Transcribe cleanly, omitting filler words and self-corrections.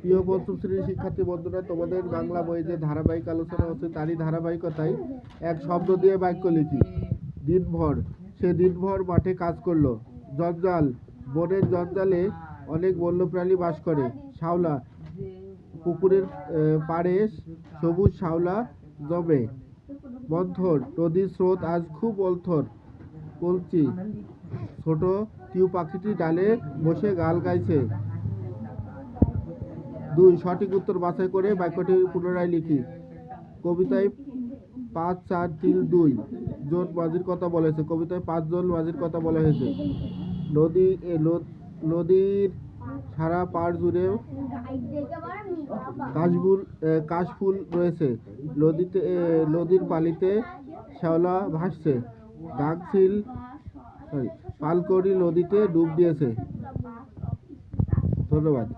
প্রিয় পঞ্চম শ্রেণীর শিক্ষার্থী বন্ধুরা, তোমাদের বাংলা বইয়ে যে ধারাবাহিক আলোচনা হচ্ছে তারই ধারাবাহিকতায় এক শব্দ দিয়ে বাক্য লিখি। দিনভর। সে দিনভর মাঠে কাজ করলো। জঞ্জাল। বনের জঞ্জালে অনেক বন্যপ্রাণী বাস করে। শাওলা। পুকুরের পাড়ে সবুজ শাওলা জমে। মন্থর। নদীর স্রোত আজ খুব অন্থর। কলচি। ছোট টিউ পাখিটি ডালে বসে গান গাইছে। 2. সঠিক উত্তর বাছাই করে বাক্যটি পুনরায় লিখি। কবিতায় 5, 4, 3, 2 জন মাঝির কথা বলেছে। কবিতায় 5 জন মাঝির কথা বলা হয়েছে। নদীর সারা পাড় জুড়ে কাশফুল রয়েছে। নদীর পানিতে শ্যাওলা ভাসছে। পালকড়ি নদীতে ডুব দিয়েছে। ধন্যবাদ।